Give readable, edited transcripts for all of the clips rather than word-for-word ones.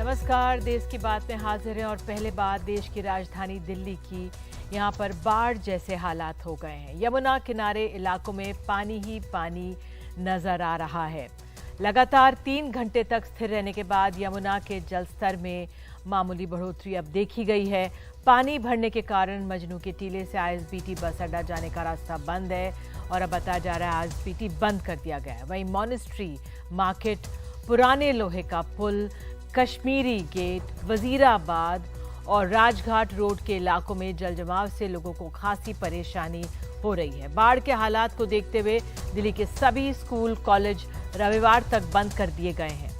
नमस्कार, देश की बात में हाजिर हैं और पहले बात देश की राजधानी दिल्ली की। यहां पर बाढ़ जैसे हालात हो गए हैं। यमुना किनारे इलाकों में पानी ही पानी नजर आ रहा है। लगातार 3 घंटे तक स्थिर रहने के बाद यमुना के जलस्तर में मामूली बढ़ोतरी अब देखी गई है। पानी भरने के कारण मजनू के टीले से आईएसबीटी बस अड्डा जाने का रास्ता बंद है और अब बताया जा रहा है आईएसबीटी बंद कर दिया गया है। वहीं मॉनेस्ट्री मार्केट, पुराने लोहे का पुल, कश्मीरी गेट, वजीराबाद और राजघाट रोड के इलाकों में जलजमाव से लोगों को खासी परेशानी हो रही है। बाढ़ के हालात को देखते हुए दिल्ली के सभी स्कूल, कॉलेज रविवार तक बंद कर दिए गए हैं।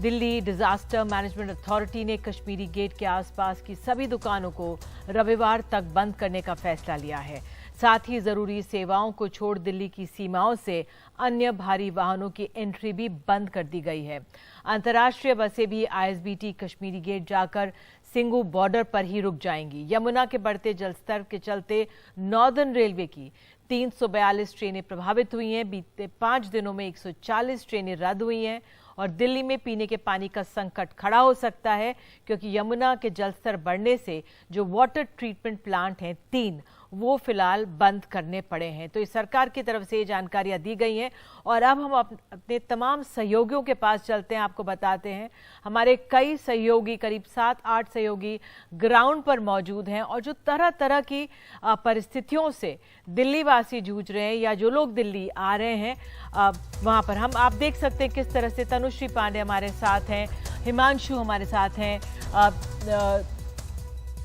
दिल्ली डिजास्टर मैनेजमेंट अथॉरिटी ने कश्मीरी गेट के आसपास की सभी दुकानों को रविवार तक बंद करने का फैसला लिया है। साथ ही जरूरी सेवाओं को छोड़ दिल्ली की सीमाओं से अन्य भारी वाहनों की एंट्री भी बंद कर दी गई है। अंतर्राष्ट्रीय बसें भी आईएसबीटी कश्मीरी गेट जाकर सिंगू बॉर्डर पर ही रुक जाएंगी। यमुना के बढ़ते जलस्तर के चलते नॉर्दर्न रेलवे की 342 ट्रेनें प्रभावित हुई हैं। बीते 5 दिनों में 140 ट्रेनें रद्द हुई हैं और दिल्ली में पीने के पानी का संकट खड़ा हो सकता है, क्योंकि यमुना के जलस्तर बढ़ने से जो वाटर ट्रीटमेंट प्लांट हैं 3, वो फिलहाल बंद करने पड़े हैं। तो इस सरकार की तरफ से ये जानकारियां दी गई हैं और अब हम अपने तमाम सहयोगियों के पास चलते हैं। आपको बताते हैं हमारे कई सहयोगी, करीब 7-8 सहयोगी ग्राउंड पर मौजूद हैं और जो तरह तरह की परिस्थितियों से दिल्ली वासी जूझ रहे हैं या जो लोग दिल्ली आ रहे हैं वहां पर आप देख सकते हैं किस तरह से तनुश्री पांडे हमारे साथ हैं, हिमांशु हमारे साथ हैं,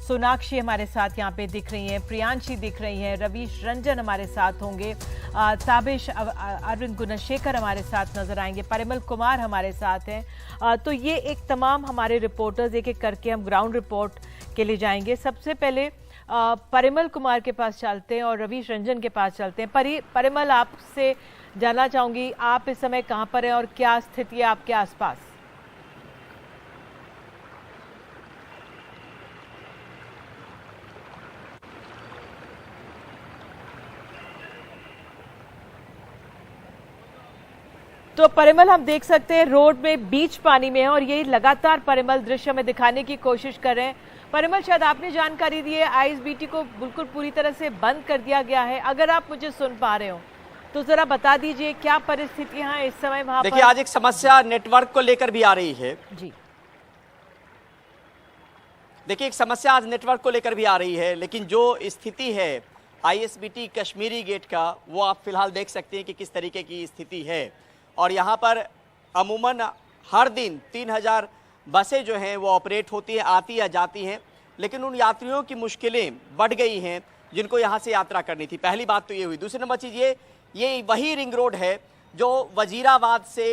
सोनाक्षी हमारे साथ यहाँ पे दिख रही हैं, प्रियांशी दिख रही हैं, रवीश रंजन हमारे साथ होंगे, ताबिश अरविंद गुणशेखर हमारे साथ नजर आएंगे, परिमल कुमार हमारे साथ हैं। तो ये एक तमाम हमारे रिपोर्टर्स एक एक करके हम ग्राउंड रिपोर्ट के लिए जाएंगे। सबसे पहले परिमल कुमार के पास चलते हैं और रवीश रंजन के पास चलते हैं। परिमल, आपसे जानना चाहूंगी आप इस समय कहाँ पर हैं और क्या स्थिति है आपके आसपास? तो परिमल, हम देख सकते हैं रोड में बीच पानी में है और यही लगातार परिमल दृश्य में दिखाने की कोशिश कर रहे हैं। परिमल, शायद आपने जानकारी दी है आईएसबीटी को बिल्कुल पूरी तरह से बंद कर दिया गया है। अगर आप मुझे सुन पा रहे हो तो जरा बता दीजिए क्या परिस्थितियां हैं इस समय वहां पर। देखिए, आज एक समस्या नेटवर्क को लेकर भी आ रही है जी। देखिए, एक समस्या आज नेटवर्क को लेकर भी आ रही है, लेकिन जो स्थिति है आईएसबीटी कश्मीरी गेट का, वो आप फिलहाल देख सकते हैं कि किस तरीके की स्थिति है। और यहाँ पर अमूमन हर दिन 3000 बसें जो हैं वो ऑपरेट होती हैं, आती या जाती हैं, लेकिन उन यात्रियों की मुश्किलें बढ़ गई हैं जिनको यहाँ से यात्रा करनी थी। पहली बात तो ये हुई। दूसरी नंबर चीज़ ये वही रिंग रोड है जो वजीराबाद से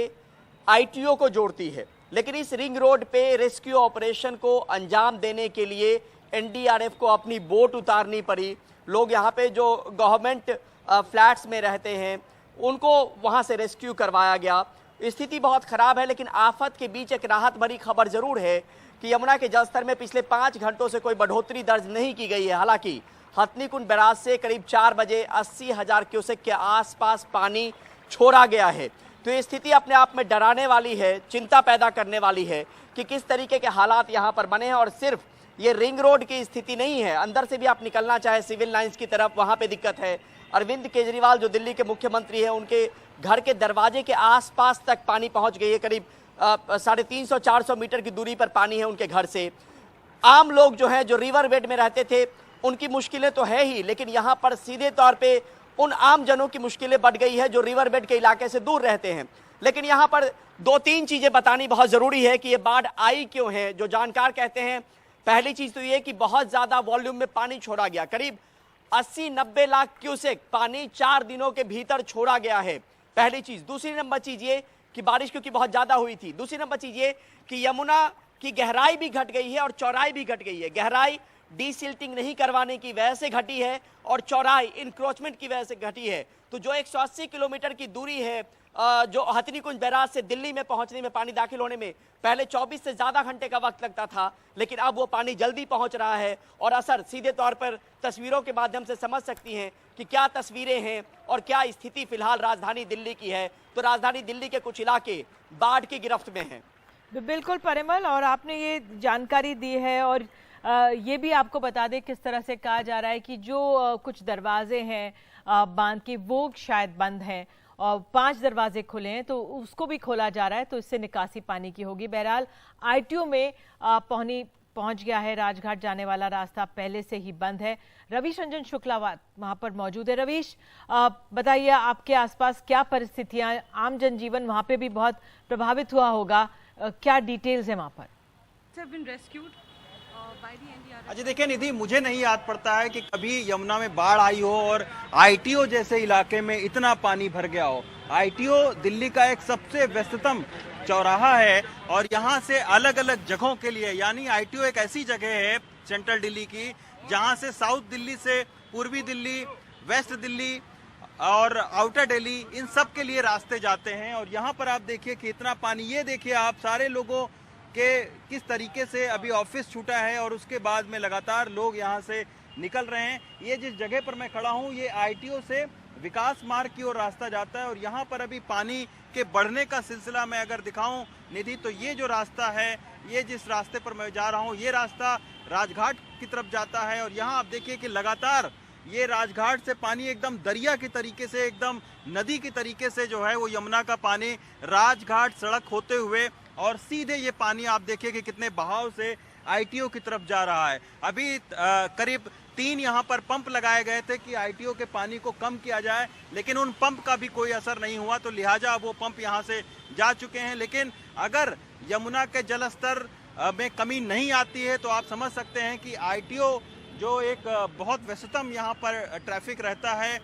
आईटीओ को जोड़ती है, लेकिन इस रिंग रोड पे रेस्क्यू ऑपरेशन को अंजाम देने के लिए एनडीआरएफ को अपनी बोट उतारनी पड़ी। लोग यहाँ पे जो गवर्नमेंट फ्लैट्स में रहते हैं उनको वहाँ से रेस्क्यू करवाया गया। स्थिति बहुत खराब है, लेकिन आफत के बीच एक राहत भरी खबर जरूर है कि यमुना के जलस्तर में पिछले 5 घंटों से कोई बढ़ोतरी दर्ज नहीं की गई है। हालांकि हथनीकुंड बैराज से करीब 4 बजे 80,000 क्यूसेक के आसपास पानी छोड़ा गया है। तो ये स्थिति अपने आप में डराने वाली है, चिंता पैदा करने वाली है कि किस तरीके के हालात यहाँ पर बने हैं। और सिर्फ ये रिंग रोड की स्थिति नहीं है, अंदर से भी आप निकलना चाहे सिविल लाइंस की तरफ, वहाँ पे दिक्कत है। अरविंद केजरीवाल जो दिल्ली के मुख्यमंत्री हैं, उनके घर के दरवाजे के आसपास तक पानी पहुंच गई है। करीब 350-400 मीटर की दूरी पर पानी है उनके घर से। आम लोग जो हैं, जो रिवर बेड में रहते थे, उनकी मुश्किलें तो है ही, लेकिन यहाँ पर सीधे तौर पे उन आम जनों की मुश्किलें बढ़ गई है जो रिवर बेड के इलाके से दूर रहते हैं। लेकिन यहाँ पर 2-3 चीज़ें बतानी बहुत ज़रूरी है कि ये बाढ़ आई क्यों है। जो जानकार कहते हैं, पहली चीज़ तो ये कि बहुत ज़्यादा वॉल्यूम में पानी छोड़ा गया। करीब 80-90 लाख क्यूसेक पानी 4 दिनों के भीतर छोड़ा गया है, पहली चीज़। दूसरी नंबर चीज़ ये कि बारिश क्योंकि बहुत ज़्यादा हुई थी। दूसरी नंबर चीज़ ये कि यमुना की गहराई भी घट गई है और चौड़ाई भी घट गई है। गहराई डीसिल्टिंग नहीं करवाने की वजह से घटी है और चौड़ाई इंक्रोचमेंट की वजह से घटी है। तो जो 180 किलोमीटर की दूरी है जो हथनीकुंज बैराज से दिल्ली में पहुंचने में, पानी दाखिल होने में पहले 24 से ज़्यादा घंटे का वक्त लगता था, लेकिन अब वो पानी जल्दी पहुंच रहा है और असर सीधे तौर पर तस्वीरों के माध्यम से समझ सकती हैं कि क्या तस्वीरें हैं और क्या स्थिति फिलहाल राजधानी दिल्ली की है। तो राजधानी दिल्ली के कुछ इलाके बाढ़ की गिरफ्त में हैं। बिल्कुल परिमल, और आपने ये जानकारी दी है, और ये भी आपको बता दें किस तरह से कहा जा रहा है कि जो कुछ दरवाजे हैं बांध के वो शायद बंद हैं और 5 दरवाजे खुले हैं, तो उसको भी खोला जा रहा है, तो इससे निकासी पानी की होगी। बहरहाल ITO में पहुंच गया है, राजघाट जाने वाला रास्ता पहले से ही बंद है। रवीश रंजन शुक्ला वहां पर मौजूद है। रवीश, बताइए आपके आसपास क्या परिस्थितियां, आम जनजीवन वहां पे भी बहुत प्रभावित हुआ होगा, क्या डिटेल्स है वहां पर? अच्छा देखिए निधि, मुझे नहीं याद पड़ता है कि कभी यमुना में बाढ़ आई हो और ITO जैसे इलाके में इतना पानी भर गया हो। ITO दिल्ली का एक सबसे व्यस्ततम चौराहा है और यहाँ से अलग अलग जगहों के लिए, यानी ITO एक ऐसी जगह है सेंट्रल दिल्ली की जहाँ से साउथ दिल्ली से पूर्वी दिल्ली, वेस्ट दिल्ली और आउटर दिल्ली, इन सब के लिए रास्ते जाते हैं। और यहाँ पर आप देखिए कि इतना पानी, ये देखिए आप सारे लोगों के किस तरीके से अभी ऑफिस छूटा है और उसके बाद में लगातार लोग यहाँ से निकल रहे हैं। ये जिस जगह पर मैं खड़ा हूँ ये ITO से विकास मार्ग की ओर रास्ता जाता है और यहाँ पर अभी पानी के बढ़ने का सिलसिला मैं अगर दिखाऊं निधि, तो ये जो रास्ता है, ये जिस रास्ते पर मैं जा रहा हूँ ये रास्ता राजघाट की तरफ जाता है। और यहाँ आप देखिए कि लगातार ये राजघाट से पानी एकदम दरिया के तरीके से, एकदम नदी की तरीके से जो है वो यमुना का पानी राजघाट सड़क होते हुए और सीधे ये पानी आप देखिए कि कितने बहाव से ITO की तरफ जा रहा है। अभी करीब 3 यहाँ पर पंप लगाए गए थे कि ITO के पानी को कम किया जाए, लेकिन उन पंप का भी कोई असर नहीं हुआ, तो लिहाजा वो पंप यहाँ से जा चुके हैं। लेकिन अगर यमुना के जल स्तर में कमी नहीं आती है तो आप समझ सकते हैं कि ITO जो एक बहुत व्यस्ततम यहाँ पर ट्रैफिक रहता है,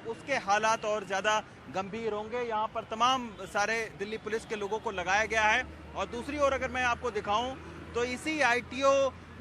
उसके हालात और ज़्यादा गंभीर होंगे। यहाँ पर तमाम सारे दिल्ली पुलिस के लोगों को लगाया गया है। और दूसरी ओर अगर मैं आपको दिखाऊं तो इसी ITO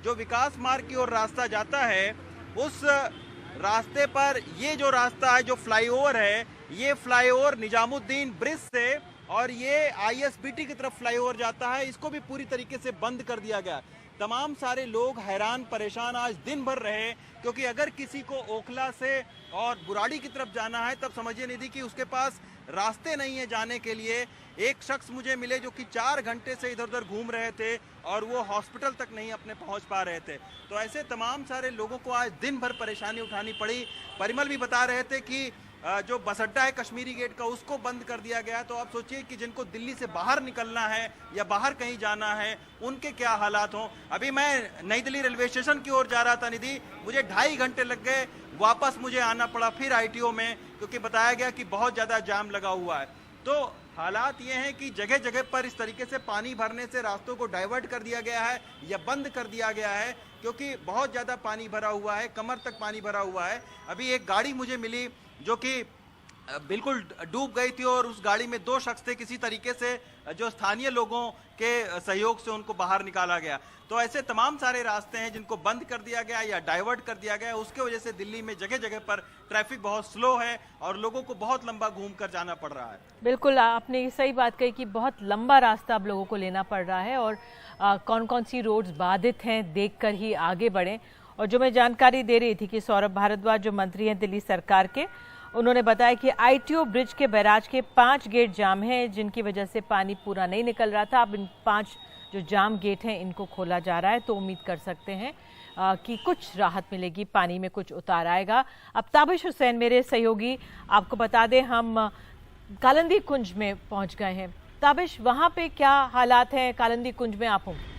जो विकास मार्ग की ओर रास्ता जाता है, उस रास्ते पर ये जो रास्ता है, जो फ्लाईओवर है, ये फ्लाईओवर निजामुद्दीन ब्रिज से और ये ISBT की तरफ फ्लाईओवर जाता है, इसको भी पूरी तरीके से बंद कर दिया गया। तमाम सारे लोग हैरान परेशान आज दिन भर रहे, क्योंकि अगर किसी को ओखला से और बुराड़ी की तरफ जाना है तब समझिए निधि कि उसके पास रास्ते नहीं है जाने के लिए। एक शख्स मुझे मिले जो कि 4 घंटे से इधर उधर घूम रहे थे और वो हॉस्पिटल तक नहीं अपने पहुंच पा रहे थे। तो ऐसे तमाम सारे लोगों को आज दिन भर परेशानी उठानी पड़ी। परिमल भी बता रहे थे कि जो बस अड्डा है कश्मीरी गेट का, उसको बंद कर दिया गया। तो आप सोचिए कि जिनको दिल्ली से बाहर निकलना है या बाहर कहीं जाना है, उनके क्या हालात हों। अभी मैं नई दिल्ली रेलवे स्टेशन की ओर जा रहा था निधि, मुझे 2.5 घंटे लग गए, वापस मुझे आना पड़ा फिर ITO में, क्योंकि बताया गया कि बहुत ज़्यादा जाम लगा हुआ है। तो हालात ये हैं कि जगह जगह पर इस तरीके से पानी भरने से रास्तों को डाइवर्ट कर दिया गया है या बंद कर दिया गया है, क्योंकि बहुत ज़्यादा पानी भरा हुआ है, कमर तक पानी भरा हुआ है। अभी एक गाड़ी मुझे मिली जो कि बिल्कुल डूब गई थी और उस गाड़ी में 2 शख्स थे, किसी तरीके से जो स्थानीय लोगों के सहयोग से उनको बाहर निकाला गया। तो ऐसे तमाम सारे रास्ते हैं जिनको बंद कर दिया गया या डाइवर्ट कर दिया गया। उसके वजह से दिल्ली में जगह जगह पर ट्रैफिक बहुत स्लो है और लोगों को बहुत लंबा घूम कर जाना पड़ रहा है। बिल्कुल, आपने सही बात कही कि बहुत लंबा रास्ता अब लोगों को लेना पड़ रहा है और कौन कौन सी रोड्स बाधित हैं देखकर ही आगे बढ़ें। और जो मैं जानकारी दे रही थी कि सौरभ भारद्वाज जो मंत्री हैं दिल्ली सरकार के, उन्होंने बताया कि ITO ब्रिज के बैराज के 5 गेट जाम हैं, जिनकी वजह से पानी पूरा नहीं निकल रहा था। अब इन 5 जो जाम गेट हैं इनको खोला जा रहा है, तो उम्मीद कर सकते हैं कि कुछ राहत मिलेगी, पानी में कुछ उतार आएगा। अब ताबिश हुसैन मेरे सहयोगी, आपको बता दें हम कालिंदी कुंज में पहुंच गए हैं। ताबिश, वहां पे क्या हालात हैं कालिंदी कुंज में? आप होंगे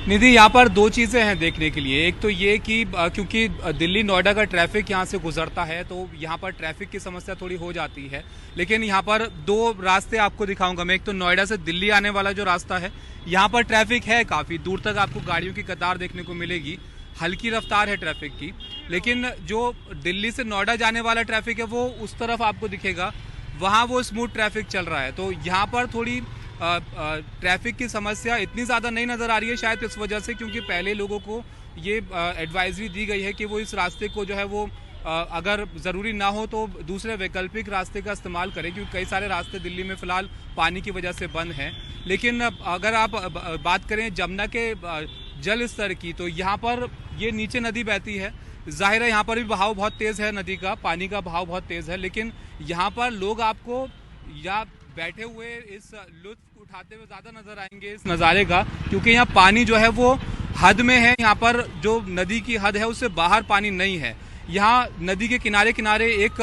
निधि, यहाँ पर 2 चीज़ें हैं देखने के लिए। एक तो ये कि क्योंकि दिल्ली नोएडा का ट्रैफिक यहाँ से गुजरता है तो यहाँ पर ट्रैफिक की समस्या थोड़ी हो जाती है, लेकिन यहाँ पर 2 रास्ते आपको दिखाऊंगा मैं। एक तो नोएडा से दिल्ली आने वाला जो रास्ता है, यहाँ पर ट्रैफिक है, काफ़ी दूर तक आपको गाड़ियों की कतार देखने को मिलेगी, हल्की रफ्तार है ट्रैफिक की। लेकिन जो दिल्ली से नोएडा जाने वाला ट्रैफिक है वो उस तरफ आपको दिखेगा, वहाँ वो स्मूथ ट्रैफिक चल रहा है। तो यहाँ पर थोड़ी ट्रैफिक की समस्या इतनी ज़्यादा नहीं नज़र आ रही है, शायद इस वजह से क्योंकि पहले लोगों को ये एडवाइजरी दी गई है कि वो इस रास्ते को जो है वो अगर ज़रूरी ना हो तो दूसरे वैकल्पिक रास्ते का इस्तेमाल करें, क्योंकि कई सारे रास्ते दिल्ली में फ़िलहाल पानी की वजह से बंद हैं। लेकिन अगर आप बात करें जमुना के जल स्तर की, तो यहाँ पर ये नीचे नदी बहती है, जाहिर है यहाँ पर भी बहाव बहुत तेज़ है, नदी का पानी का बहाव बहुत तेज़ है, लेकिन यहाँ पर लोग आपको या बैठे हुए इस लुत्फ उठाते हुए ज़्यादा नजर आएंगे इस नज़ारे का, क्योंकि यहाँ पानी जो है वो हद में है। यहाँ पर जो नदी की हद है उससे बाहर पानी नहीं है। यहाँ नदी के किनारे किनारे एक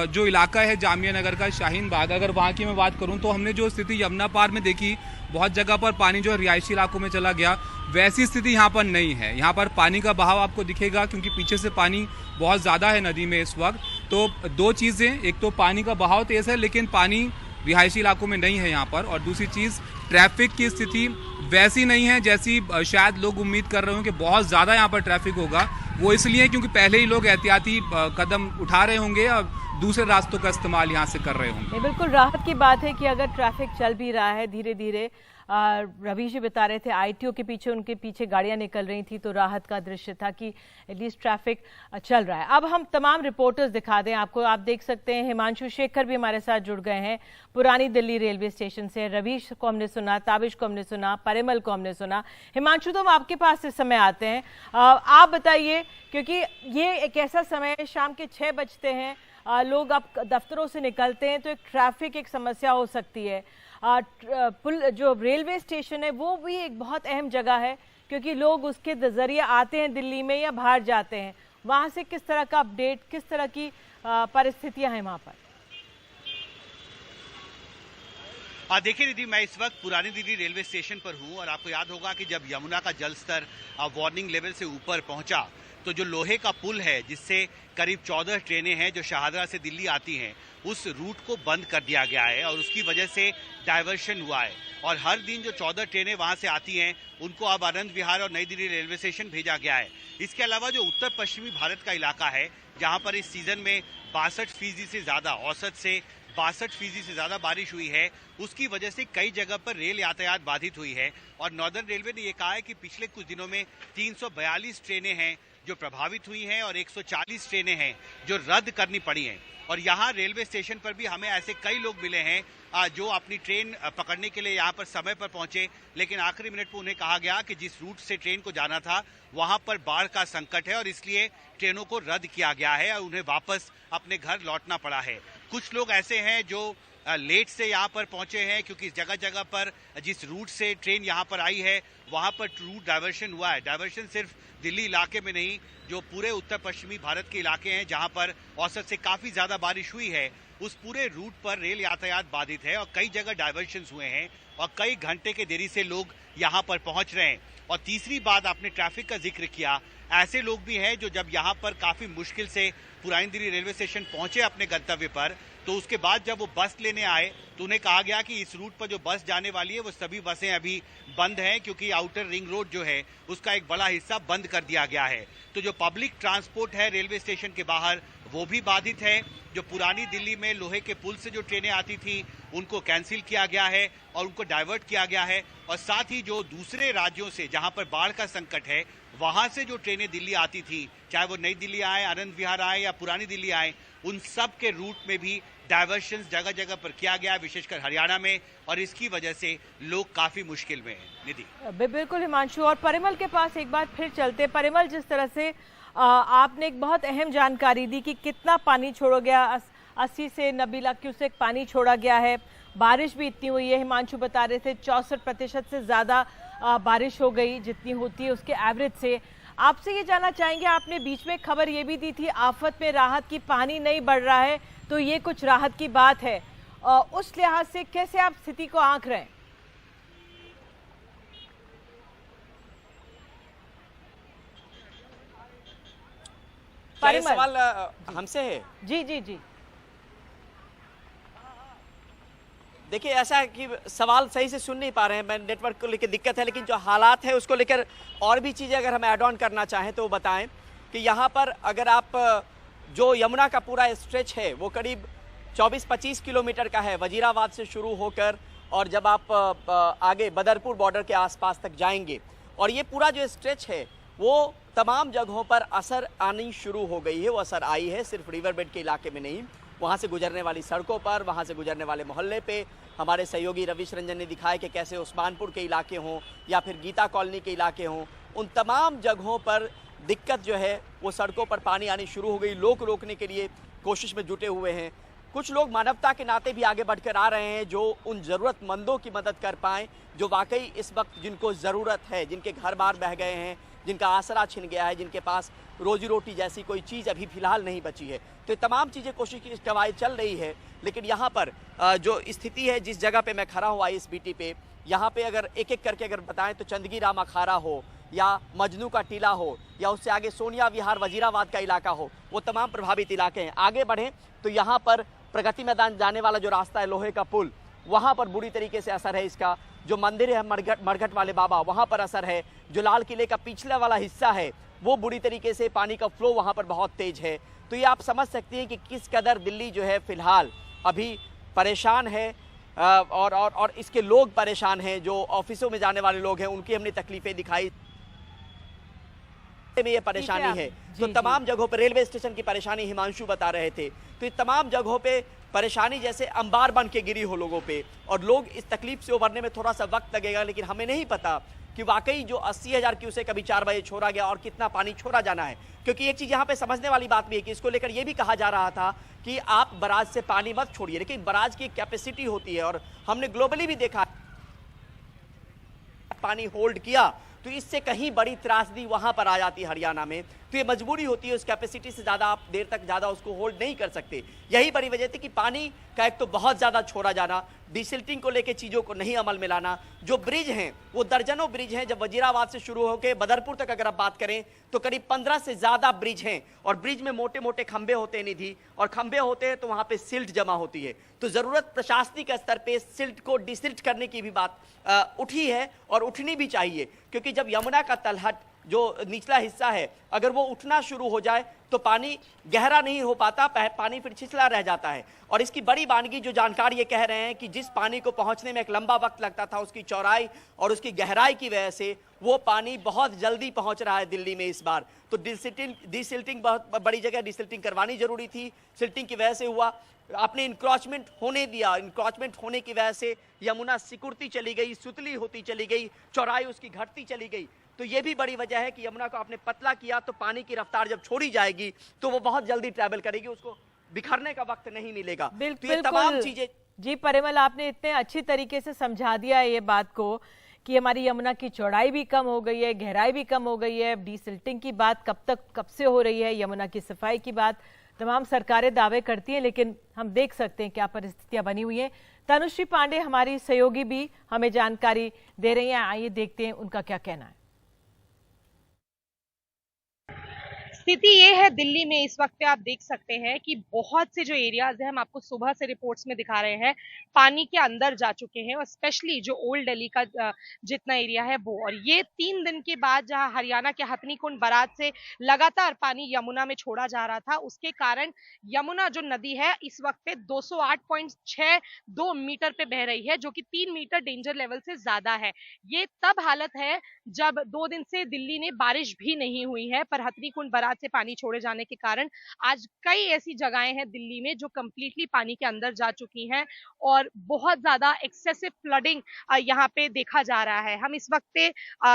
जो इलाका है जामिया नगर का शाहीन बाग, अगर वहाँ की मैं बात करूँ तो हमने जो स्थिति यमुना पार में देखी, बहुत जगह पर पानी जो है रिहायशी इलाकों में चला गया, वैसी स्थिति यहाँ पर नहीं है। यहाँ पर पानी का बहाव आपको दिखेगा क्योंकि पीछे से पानी बहुत ज़्यादा है नदी में इस वक्त। तो दो चीज़ें, एक तो पानी का बहाव तेज़ है लेकिन पानी रिहायशी इलाकों में नहीं है यहाँ पर, और दूसरी चीज़ ट्रैफिक की स्थिति वैसी नहीं है जैसी शायद लोग उम्मीद कर रहे हो कि बहुत ज़्यादा यहाँ पर ट्रैफिक होगा। वो इसलिए क्योंकि पहले ही लोग एहतियाती कदम उठा रहे होंगे और दूसरे रास्तों का इस्तेमाल यहाँ से कर रहे होंगे। बिल्कुल राहत की बात है कि अगर ट्रैफिक चल भी रहा है धीरे धीरे, रवि जी बता रहे थे आईटीओ के पीछे, उनके पीछे गाड़ियां निकल रही थी, तो राहत का दृश्य था कि एटलीस्ट ट्रैफिक चल रहा है। अब हम तमाम रिपोर्टर्स दिखा दें आपको, आप देख सकते हैं हिमांशु शेखर भी हमारे साथ जुड़ गए हैं पुरानी दिल्ली रेलवे स्टेशन से। रवीश को हमने सुना, ताबिश को हमने सुना, परिमल को हमने सुना। हिमांशु, तो हम आपके पास इस समय आते हैं, आप बताइए, क्योंकि ये एक ऐसा समय है, शाम के 6 बजते हैं, लोग अब दफ्तरों से निकलते हैं, तो एक ट्रैफिक एक समस्या हो सकती है। पुल जो रेलवे स्टेशन है वो भी एक बहुत अहम जगह है क्योंकि लोग उसके जरिए आते हैं दिल्ली में या बाहर जाते हैं। वहां से किस तरह का अपडेट, किस तरह की परिस्थितियां हैं वहां पर? देखिए निधि, मैं इस वक्त पुरानी दिल्ली रेलवे स्टेशन पर हूं और आपको याद होगा कि जब यमुना का जल स्तर वार्निंग लेवल से ऊपर पहुंचा तो जो लोहे का पुल है जिससे करीब 14 ट्रेनें हैं जो शाहदरा से दिल्ली आती हैं, उस रूट को बंद कर दिया गया है और उसकी वजह से डायवर्शन हुआ है। और हर दिन जो 14 ट्रेनें वहां से आती हैं उनको अब आनंद विहार और नई दिल्ली रेलवे स्टेशन भेजा गया है। इसके अलावा जो उत्तर पश्चिमी भारत का इलाका है जहां पर इस सीजन में 62% से ज्यादा, औसत से 62% से ज्यादा बारिश हुई है, उसकी वजह से कई जगह पर रेल यातायात बाधित हुई है। और नॉर्दर्न रेलवे ने यह कहा है कि पिछले कुछ दिनों में 342 ट्रेनें हैं जो प्रभावित हुई हैं और 140 ट्रेनें हैं जो रद्द करनी पड़ी हैं। और यहाँ रेलवे स्टेशन पर भी हमें ऐसे कई लोग मिले हैं जो अपनी ट्रेन पकड़ने के लिए यहाँ पर समय पर पहुंचे, लेकिन आखिरी मिनट पर उन्हें कहा गया कि जिस रूट से ट्रेन को जाना था वहां पर बाढ़ का संकट है और इसलिए ट्रेनों को रद्द किया गया है और उन्हें वापस अपने घर लौटना पड़ा है। कुछ लोग ऐसे हैं जो लेट से यहाँ पर पहुंचे हैं क्योंकि जगह जगह पर जिस रूट से ट्रेन यहाँ पर आई है वहां पर रूट डायवर्शन हुआ है। डायवर्शन सिर्फ दिल्ली इलाके में नहीं, जो पूरे उत्तर पश्चिमी भारत के इलाके हैं जहां पर औसत से काफी ज्यादा बारिश हुई है, उस पूरे रूट पर रेल यातायात बाधित है और कई जगह डायवर्शंस हुए हैं और कई घंटे के देरी से लोग यहाँ पर पहुंच रहे हैं। और तीसरी बात, आपने ट्रैफिक का जिक्र किया, ऐसे लोग भी हैं जो जब यहाँ पर काफी मुश्किल से पुरानी दिल्ली रेलवे स्टेशन पहुंचे अपने गंतव्य पर, तो उसके बाद जब वो बस लेने आए तो उन्हें कहा गया कि इस रूट पर जो बस जाने वाली है वो सभी बसें अभी बंद हैं क्योंकि आउटर रिंग रोड जो है उसका एक बड़ा हिस्सा बंद कर दिया गया है। तो जो पब्लिक ट्रांसपोर्ट है रेलवे स्टेशन के बाहर वो भी बाधित है। जो पुरानी दिल्ली में लोहे के पुल से जो ट्रेनें आती थी उनको कैंसिल किया गया है और उनको डाइवर्ट किया गया है। और साथ ही जो दूसरे राज्यों से जहां पर बाढ़ का संकट है वहां से जो ट्रेनें दिल्ली आती थी, चाहे वो नई दिल्ली आए, आनंद विहार आए या पुरानी दिल्ली आए, उन सब के रूट में भी डायवर्शन जगह जगह पर किया गया, विशेषकर हरियाणा में, और इसकी वजह से लोग काफी मुश्किल में हैं। निधि, बिल्कुल हिमांशु, और परिमल के पास एक बार फिर चलते। परिमल, जिस तरह से आपने एक बहुत अहम जानकारी दी कि कितना पानी छोड़ा गया, 80 से 90 लाख क्यूसेक पानी छोड़ा गया है, बारिश भी इतनी हुई है। हिमांशु बता रहे थे 64% से ज़्यादा बारिश हो गई जितनी होती है उसके एवरेज से। आपसे ये जानना चाहेंगे, आपने बीच में खबर ये भी दी थी आफत में राहत की, पानी नहीं बढ़ रहा है, तो ये कुछ राहत की बात है। उस लिहाज से कैसे आप स्थिति को आंक रहे हैं? क्या सवाल हमसे है? जी जी जी, देखिए ऐसा है कि सवाल सही से सुन नहीं पा रहे हैं, मैं नेटवर्क को लेकर दिक्कत है, लेकिन जो हालात है उसको लेकर और भी चीज़ें अगर हम ऐड ऑन करना चाहें तो वो बताएं कि यहाँ पर अगर आप जो यमुना का पूरा स्ट्रेच है वो करीब 24-25 किलोमीटर का है, वजीराबाद से शुरू होकर, और जब आप आगे बदरपुर बॉर्डर के आसपास तक जाएंगे, और ये पूरा जो स्ट्रेच है वो तमाम जगहों पर असर आनी शुरू हो गई है। वो असर आई है सिर्फ रिवर बेड के इलाके में नहीं, वहाँ से गुजरने वाली सड़कों पर, वहाँ से गुजरने वाले मोहल्ले पे। हमारे सहयोगी रवीश रंजन ने दिखाया कि कैसे उस्मानपुर के इलाके हों या फिर गीता कॉलोनी के इलाके हों, उन तमाम जगहों पर दिक्कत जो है वो सड़कों पर पानी आनी शुरू हो गई। लोग रोकने के लिए कोशिश में जुटे हुए हैं। कुछ लोग मानवता के नाते भी आगे बढ़कर आ रहे हैं जो उन ज़रूरतमंदों की मदद कर पाएं जो वाकई इस वक्त जिनको ज़रूरत है, जिनके घर बार बह गए हैं, जिनका आसरा छिन गया है, जिनके पास रोजी रोटी जैसी कोई चीज़ अभी फिलहाल नहीं बची है। तो ये तमाम चीज़ें कोशिश की कवायद चल रही है। लेकिन यहाँ पर जो स्थिति है, जिस जगह पे मैं खड़ा हूँ ISBT पे, यहाँ पे अगर एक एक करके अगर बताएं तो चंदगी राम अखाड़ा हो या मजनू का टीला हो या उससे आगे सोनिया विहार वजीराबाद का इलाका हो, वो तमाम प्रभावित इलाके हैं। आगे बढ़ें तो यहाँ पर प्रगति मैदान जाने वाला जो रास्ता है, लोहे का पुल, वहाँ पर बुरी तरीके से असर है इसका। जो मंदिर है मरघट वाले बाबा, वहाँ पर असर है। जो लाल किले का पिछला वाला हिस्सा है वो बुरी तरीके से पानी का फ्लो वहाँ पर बहुत तेज है। तो ये आप समझ सकते हैं कि किस कदर दिल्ली जो है फिलहाल अभी परेशान है और इसके लोग परेशान हैं। जो ऑफिसों में जाने वाले लोग हैं उनकी हमने तकलीफें दिखाई में ये परेशानी है। तो तमाम जगहों पर रेलवे स्टेशन की परेशानी हिमांशु बता रहे थे। तो ये तमाम जगहों पे परेशानी जैसे अंबार बन के गिरी हो लोगों पे, और लोग इस तकलीफ से उभरने में थोड़ा सा वक्त लगेगा। लेकिन हमें नहीं पता कि वाकई जो 80,000 क्यूसेक कभी 4 बजे छोड़ा गया और कितना पानी छोड़ा जाना है। क्योंकि एक चीज यहाँ पे समझने वाली बात भी है कि इसको लेकर ये भी कहा जा रहा था कि आप बराज से पानी मत छोड़िए, लेकिन बराज की कैपेसिटी होती है और हमने ग्लोबली भी देखा पानी होल्ड किया तो इससे कहीं बड़ी त्रासदी वहां पर आ जाती है हरियाणा में। तो ये मजबूरी होती है, उस कैपेसिटी से ज़्यादा आप देर तक ज़्यादा उसको होल्ड नहीं कर सकते। यही बड़ी वजह थी कि पानी का एक तो बहुत ज़्यादा छोड़ा जाना, डिसिल्टिंग को लेके चीज़ों को नहीं अमल में लाना। जो ब्रिज हैं वो दर्जनों ब्रिज हैं। जब वजीराबाद से शुरू होकर बदरपुर तक अगर आप बात करें तो करीब 15 से ज़्यादा ब्रिज हैं, और ब्रिज में मोटे मोटे खंभे होते हैं निधि, और खंभे होते हैं तो वहाँ पे सिल्ट जमा होती है। तो ज़रूरत प्रशासनिक स्तर पे सिल्ट को डिसिल्ट करने की भी बात उठी है और उठनी भी चाहिए। क्योंकि जब यमुना का तलहट जो निचला हिस्सा है अगर वो उठना शुरू हो जाए तो पानी गहरा नहीं हो पाता, पानी फिर छिछला रह जाता है। और इसकी बड़ी वानगी जो जानकार ये कह रहे हैं कि जिस पानी को पहुंचने में एक लंबा वक्त लगता था, उसकी चौड़ाई और उसकी गहराई की वजह से वो पानी बहुत जल्दी पहुंच रहा है दिल्ली में इस बार। तो डिसिल्टिंग बहुत बड़ी जगह डिसिल्टिंग करवानी जरूरी थी, सिल्टिंग की वजह से हुआ। आपने इंक्रोचमेंट होने दिया, इंक्रोचमेंट होने की वजह से यमुना सिकुड़ती चली गई, सुतली होती चली गई, चौड़ाई उसकी घटती चली गई। तो ये भी बड़ी वजह है कि यमुना को आपने पतला किया तो पानी की रफ्तार जब छोड़ी जाएगी तो वो बहुत जल्दी ट्रैवल करेगी, उसको बिखरने का वक्त नहीं मिलेगा। तो ये तमाम चीजें जी परिमल, आपने इतने अच्छी तरीके से समझा दिया है ये बात को कि हमारी यमुना की चौड़ाई भी कम हो गई है, गहराई भी कम हो गई है, डिसिल्टिंग की बात कब से हो रही है, यमुना की सफाई की बात तमाम सरकारें दावे करती हैं, लेकिन हम देख सकते हैं क्या परिस्थितियां बनी हुई हैं। तनुश्री पांडे हमारी सहयोगी भी हमें जानकारी दे रही हैं, आइए देखते हैं उनका क्या कहना है। स्थिति ये है दिल्ली में इस वक्त पे आप देख सकते हैं कि बहुत से जो एरियाज है, हम आपको सुबह से रिपोर्ट्स में दिखा रहे हैं, पानी के अंदर जा चुके हैं, और स्पेशली जो ओल्ड दिल्ली का जितना एरिया है वो। और ये 3 दिन के बाद जहां हरियाणा के हथनीकुंड बराज से लगातार पानी यमुना में छोड़ा जा रहा था, उसके कारण यमुना जो नदी है इस वक्त पे 208.62 मीटर पे बह रही है, जो कि 3 मीटर डेंजर लेवल से ज्यादा है। ये तब हालत है जब 2 दिन से दिल्ली में बारिश भी नहीं हुई है, पर हथनीकुंड बराज से पानी छोड़े जाने के कारण आज कई ऐसी जगहें हैं दिल्ली में जो कंप्लीटली पानी के अंदर जा चुकी हैं, और बहुत ज्यादा एक्सेसिव फ्लडिंग यहाँ पे देखा जा रहा है। हम इस वक्त पे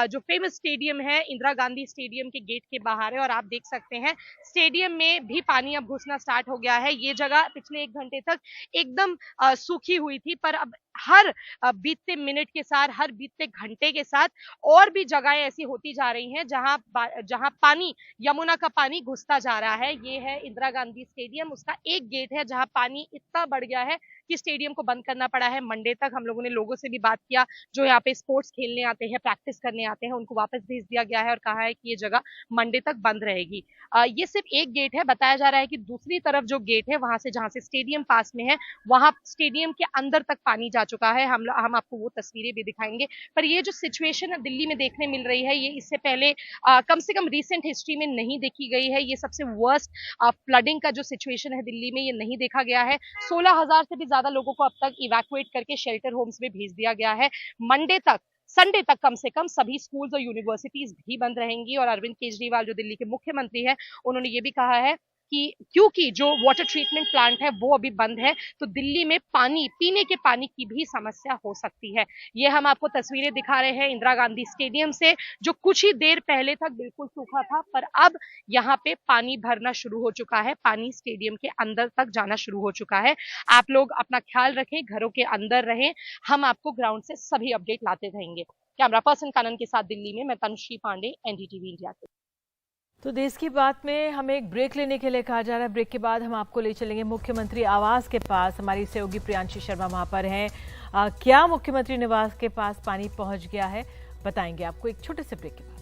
जो फेमस स्टेडियम है, इंदिरा गांधी स्टेडियम के गेट के बाहर है, और आप देख सकते हैं स्टेडियम में भी पानी अब घुसना स्टार्ट हो गया है। ये जगह पिछले 1 घंटे तक एकदम सूखी हुई थी, पर अब हर बीतते मिनट के साथ, हर बीतते घंटे के साथ और भी जगहें ऐसी होती जा रही हैं जहां पानी, यमुना का पानी घुसता जा रहा है। ये है इंदिरा गांधी स्टेडियम, उसका एक गेट है जहां पानी इतना बढ़ गया है कि स्टेडियम को बंद करना पड़ा है मंडे तक। हम लोगों ने लोगों से भी बात किया जो यहाँ पे स्पोर्ट्स खेलने आते हैं, प्रैक्टिस करने आते हैं, उनको वापस भेज दिया गया है और कहा है कि ये जगह मंडे तक बंद रहेगी। ये सिर्फ एक गेट है, बताया जा रहा है कि दूसरी तरफ जो गेट है वहां से, जहां से स्टेडियम पास में है, वहां स्टेडियम के अंदर तक पानी जा चुका है। हम आपको वो तस्वीरें भी दिखाएंगे। पर ये जो सिचुएशन दिल्ली में देखने मिल रही है, ये इससे पहले कम से कम रिसेंट हिस्ट्री में नहीं देखी गई है। ये सबसे वर्स्ट फ्लडिंग का जो सिचुएशन है दिल्ली में, ये नहीं देखा गया है। 16,000 से भी ज्यादा लोगों को अब तक इवैक्यूएट करके शेल्टर होम्स में भेज दिया गया है। संडे तक कम से कम सभी स्कूल्स और यूनिवर्सिटीज भी बंद रहेंगी। और अरविंद केजरीवाल जो दिल्ली के मुख्यमंत्री है, उन्होंने ये भी कहा है कि क्योंकि जो वाटर ट्रीटमेंट प्लांट है वो अभी बंद है, तो दिल्ली में पानी, पीने के पानी की भी समस्या हो सकती है। ये हम आपको तस्वीरें दिखा रहे हैं इंदिरा गांधी स्टेडियम से, जो कुछ ही देर पहले तक बिल्कुल सूखा था, पर अब यहाँ पे पानी भरना शुरू हो चुका है, पानी स्टेडियम के अंदर तक जाना शुरू हो चुका है। आप लोग अपना ख्याल रखें, घरों के अंदर रहें, हम आपको ग्राउंड से सभी अपडेट लाते रहेंगे। कैमरा पर्सन कानन के साथ दिल्ली में मैं तनुश्री पांडे, एनडीटीवी इंडिया के। तो देश की बात में हमें एक ब्रेक लेने के लिए कहा जा रहा है। ब्रेक के बाद हम आपको ले चलेंगे मुख्यमंत्री आवास के पास। हमारी सहयोगी प्रियांशी शर्मा वहां पर हैं। क्या मुख्यमंत्री निवास के पास पानी पहुंच गया है, बताएंगे आपको एक छोटे से ब्रेक के बाद।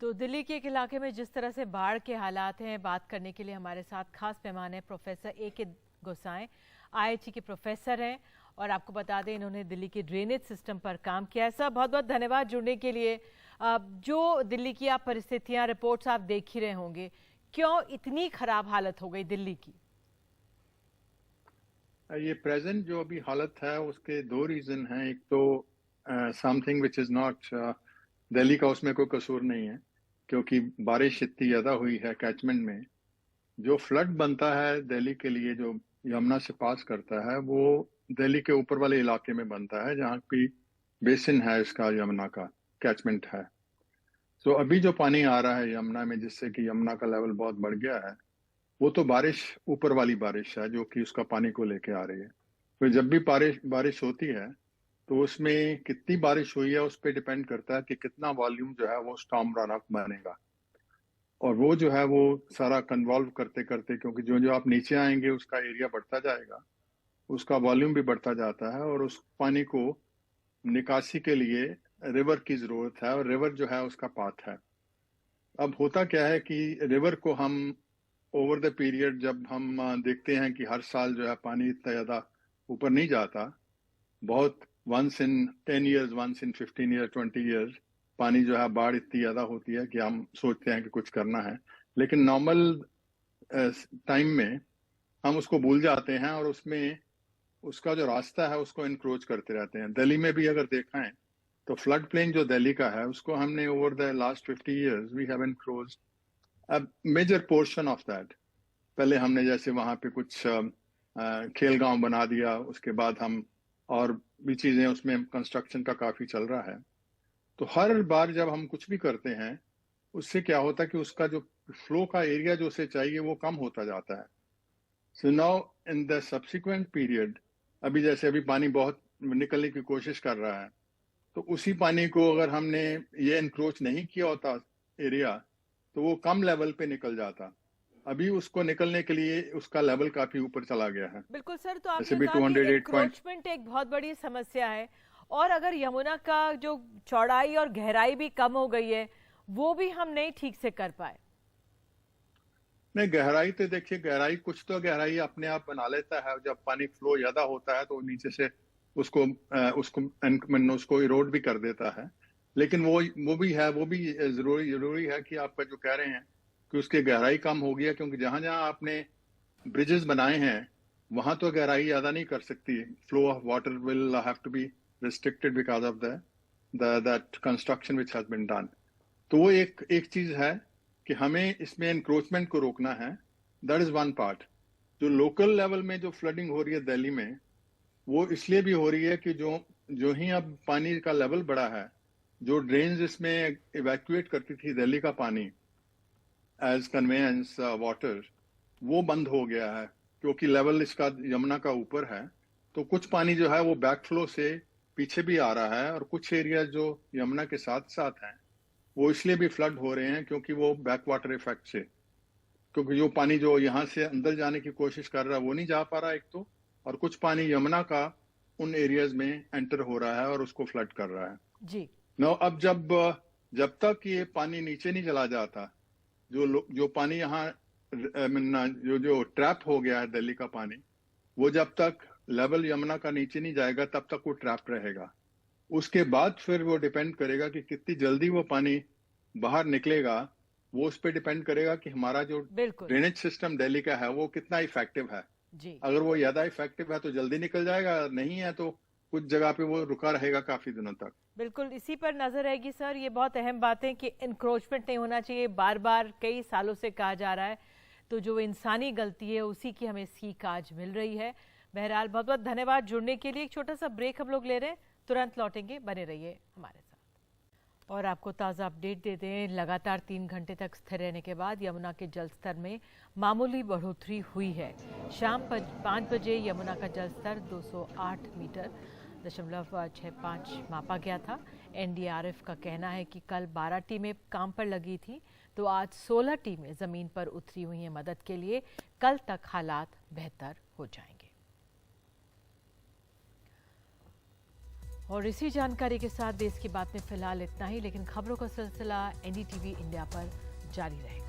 तो दिल्ली के एक इलाके में जिस तरह से बाढ़ के हालात हैं, बात करने के लिए हमारे साथ खास मेहमान है प्रोफेसर ए.के. गोसाएं, आईआईटी के प्रोफेसर हैं और आपको बता दें इन्होंने दिल्ली के ड्रेनेज सिस्टम पर काम किया है। सर बहुत बहुत धन्यवाद जुड़ने के लिए। जो दिल्ली की आप परिस्थितियां, रिपोर्ट्स आप देख ही रहे होंगे, क्यों इतनी खराब हालत हो गई दिल्ली की? ये प्रेजेंट जो अभी हालत है उसके दो रीजन हैं। एक तो something which is not Delhi का, उसमें कोई कसूर नहीं है क्योंकि बारिश इतनी ज़्यादा हुई है कैचमेंट में। जो फ्लड बनता है दिल्ली के लिए, जो यमुना से पास करता है, वो दिल्ली के ऊपर वाले इलाके में बनता है जहाँ पे बेसिन है इसका, यमुना का कैचमेंट है। तो अभी जो पानी आ रहा है यमुना में, जिससे कि यमुना का लेवल बहुत बढ़ गया है, वो तो बारिश, ऊपर वाली बारिश है जो कि उसका पानी को लेके आ रही है। तो जब भी बारिश होती है तो उसमें कितनी बारिश हुई है उस पर डिपेंड करता है कि कितना वॉल्यूम जो है वो स्टॉर्म रन-अप बनेगा। और वो जो है वो सारा कन्वॉल्व करते करते, क्योंकि जो जो आप नीचे आएंगे उसका एरिया बढ़ता जाएगा, उसका वॉल्यूम भी बढ़ता जाता है और उस पानी को निकासी के लिए रिवर की जरूरत है और रिवर जो है उसका पाथ है। अब होता क्या है कि रिवर को हम ओवर द पीरियड, जब हम देखते हैं कि हर साल जो है पानी इतना ज़्यादा ऊपर नहीं जाता, बहुत once in 10 years, once in 15 years, 20 years पानी जो है, बाढ़ इतनी ज़्यादा होती है कि हम सोचते हैं कि कुछ करना है, लेकिन नॉर्मल टाइम में हम उसको भूल जाते हैं और उसमें उसका जो रास्ता है उसको इंक्रोच करते रहते हैं। दिल्ली में भी अगर देखा है तो फ्लड प्लेन जो दिल्ली का है उसको हमने over the last 50 years we have encroached a major portion of that. पहले हमने जैसे वहाँ पे कुछ खेल गांव बना दिया, उसके बाद हम और भी चीज़ें, उसमें कंस्ट्रक्शन का काफ़ी चल रहा है। तो हर बार जब हम कुछ भी करते हैं उससे क्या होता है कि उसका जो फ्लो का एरिया जो उसे चाहिए वो कम होता जाता है। So now in the subsequent period, अभी जैसे अभी पानी बहुत निकलने की कोशिश कर रहा है, तो उसी पानी को अगर हमने ये इंक्रोच नहीं किया होता एरिया तो वो कम लेवल पे निकल जाता। अभी उसको निकलने के लिए उसका लेवल काफी ऊपर चला गया है। बिल्कुल सर, तो आपने जैसे भी कहा कि 208 एंक्रोचमेंट एक बहुत बड़ी समस्या है और अगर यमुना का जो चौड़ाई और गहराई भी कम हो गई है वो भी हम नहीं ठीक से कर पाए। नहीं, गहराई तो देखिए, गहराई कुछ तो गहराई अपने आप बना लेता है। जब पानी फ्लो ज्यादा होता है तो नीचे से उसको इरोड भी कर देता है, लेकिन वो भी है, वो भी जरूरी है कि आपका जो कह रहे हैं कि उसकी गहराई कम हो गया, क्योंकि जहां जहां आपने ब्रिजेस बनाए हैं वहां तो गहराई ज्यादा नहीं कर सकती। Flow of water will have to be restricted because of that construction which has been done. तो वो एक चीज है कि हमें इसमें एनक्रोचमेंट को रोकना है। That is one part. जो लोकल लेवल में जो फ्लडिंग हो रही है दिल्ली में, वो इसलिए भी हो रही है कि जो ही अब पानी का लेवल बढ़ा है, जो ड्रेन्स इसमें इवैक्यूएट करती थी दिल्ली का पानी एज कन्वेयंस वाटर, वो बंद हो गया है क्योंकि लेवल इसका यमुना का ऊपर है। तो कुछ पानी जो है वो बैकफ्लो से पीछे भी आ रहा है और कुछ एरिया जो यमुना के साथ साथ हैं वो इसलिए भी फ्लड हो रहे हैं क्योंकि वो बैक वाटर इफेक्ट से, क्योंकि जो पानी जो यहाँ से अंदर जाने की कोशिश कर रहा है वो नहीं जा पा रहा एक तो, और कुछ पानी यमुना का उन एरियाज में एंटर हो रहा है और उसको फ्लड कर रहा है जी। नो, अब जब तक ये पानी नीचे नहीं चला जाता, जो पानी यहाँ जो ट्रैप हो गया है दिल्ली का पानी, वो जब तक लेवल यमुना का नीचे नहीं जाएगा तब तक वो ट्रैप रहेगा। उसके बाद फिर वो डिपेंड करेगा कि कितनी जल्दी वो पानी बाहर निकलेगा। वो उस पर डिपेंड करेगा कि हमारा जो ड्रेनेज सिस्टम दिल्ली का है वो कितना इफेक्टिव है। जी अगर वो ज्यादा इफेक्टिव है तो जल्दी निकल जाएगा, नहीं है तो कुछ जगह पे वो रुका रहेगा काफी दिनों तक। बिल्कुल, इसी पर नजर रहेगी सर। ये बहुत अहम बात है कि इंक्रोचमेंट नहीं होना चाहिए, बार बार कई सालों से कहा जा रहा है, तो जो इंसानी गलती है उसी की हमें सीख आज मिल रही है। बहरहाल बहुत बहुत धन्यवाद जुड़ने के लिए। एक छोटा सा ब्रेक हम लोग ले रहे हैं, तुरंत लौटेंगे, बने रहिए हमारे साथ। और आपको ताज़ा अपडेट दे दें, लगातार 3 घंटे तक स्थिर रहने के बाद यमुना के जलस्तर में मामूली बढ़ोतरी हुई है। शाम 5 बजे यमुना का जलस्तर 208 मीटर 0.65 मापा गया था। एनडीआरएफ का कहना है कि कल 12 टीमें काम पर लगी थी, तो आज 16 टीमें ज़मीन पर उतरी हुई हैं मदद के लिए। कल तक हालात बेहतर हो जाएंगे। और इसी जानकारी के साथ देश की बात में फिलहाल इतना ही, लेकिन खबरों का सिलसिला एनडीटीवी इंडिया पर जारी रहेगा।